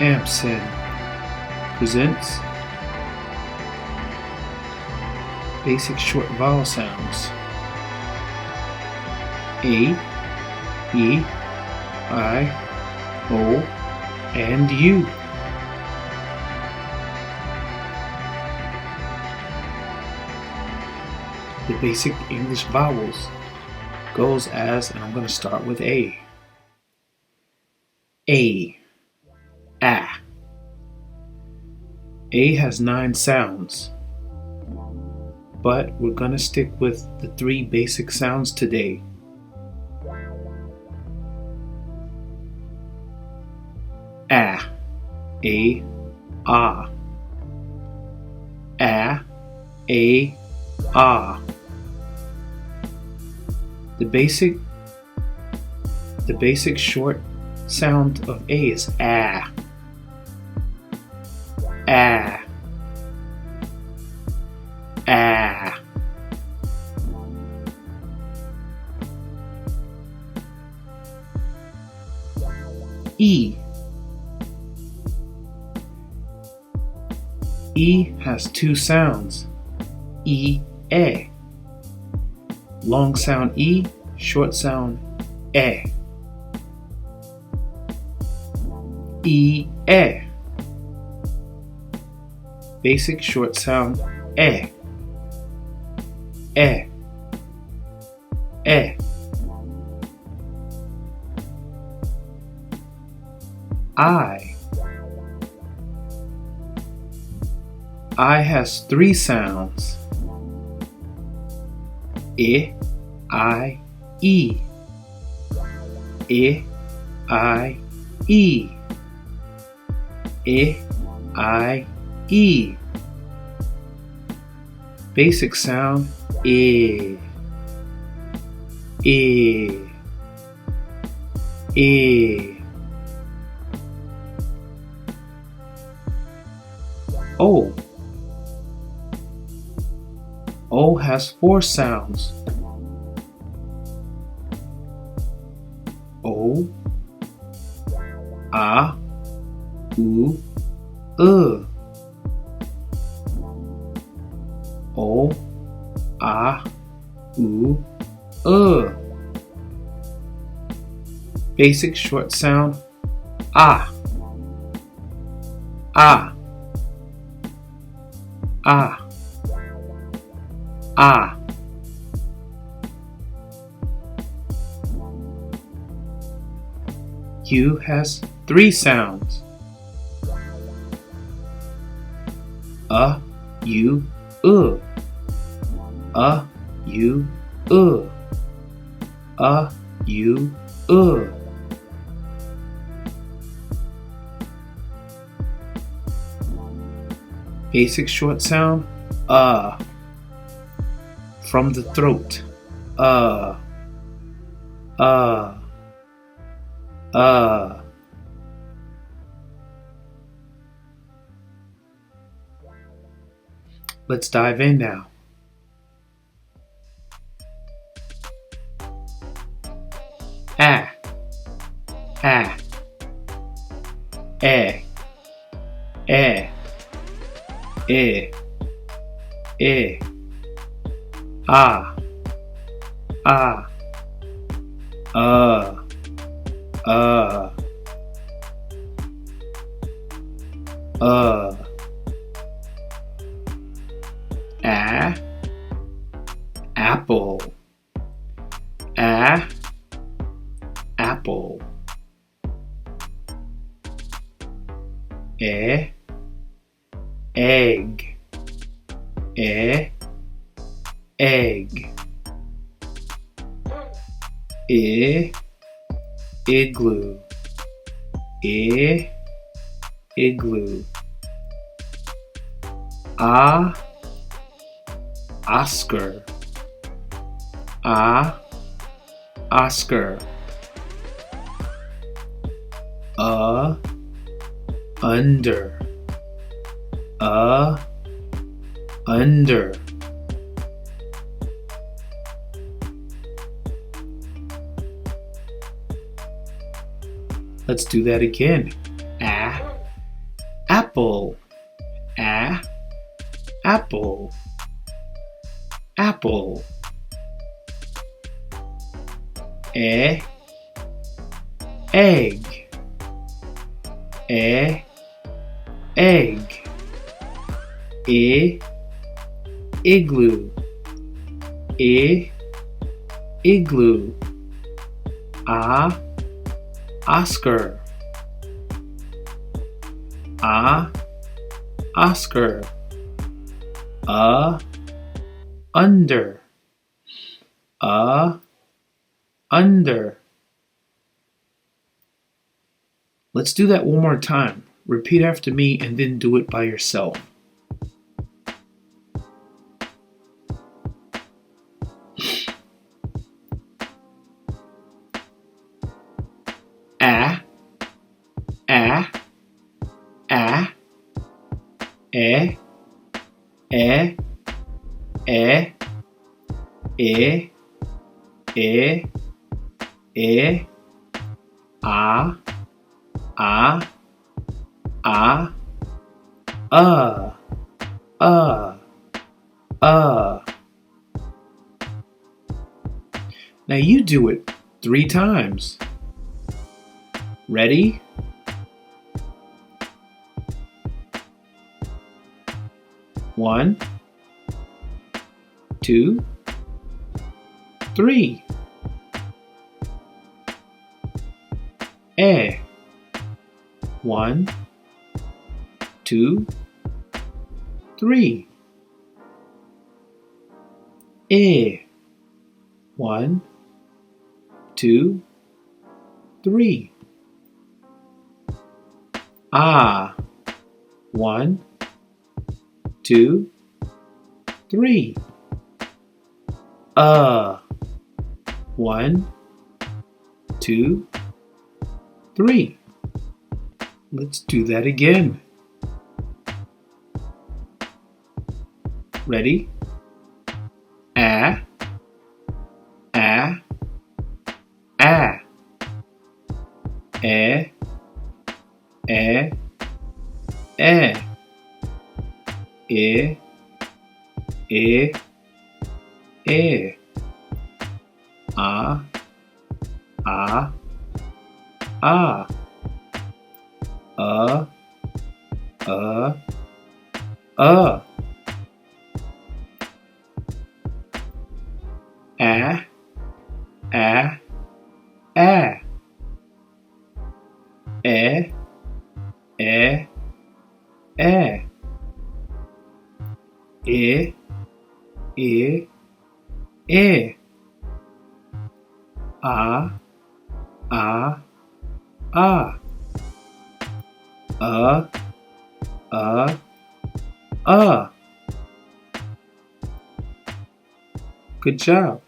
Ampersand presents basic short vowel sounds: A, E, I, O, and U. The basic English vowels goes as, and I'm going to start with A. A. Ah. A has 9 sounds, but we're going to stick with the 3 basic sounds today. Ah. A. Ah. Ah. A. Ah. The basic short sound of A is ah. Ah. Ah. E. E has 2 sounds. E, E. Long sound E, short sound E. E, E. Basic short sound E. E. E. I has 3 sounds. I, I, E. I, I, E. I, E. Basic sound I. I. I. O. O has 4 sounds. O, A, U, O, A, U, Basic short sound A. A. A. A. U has 3 sounds. U, U, U, U, Basic short sound from the throat. Let's dive in now. Ah. Ah. Eh. Eh. Eh. Eh. Ah. Ah. Ah. Apple. Apple. Egg. Egg. Igloo. Igloo. Oscar. Oscar. Under. Under. Let's do that again. apple, apple. Egg, egg, egg. Igloo, igloo. Oscar, Oscar. Under, under. Let's do that one more time. Repeat after me and then do it by yourself. A, a, a, e, e, e, e, e, a, Now you do it 3 times. Ready? One, 2, 3. A. 1, 2, 3. A. 1, 2, 3. Ah. 1, 2, 3. 1, 2, 3. Let's do that again. Ready? A, a, a. E, e, e. E, e, e. A, a. A. E, e, e. E, e, e. A. Good job.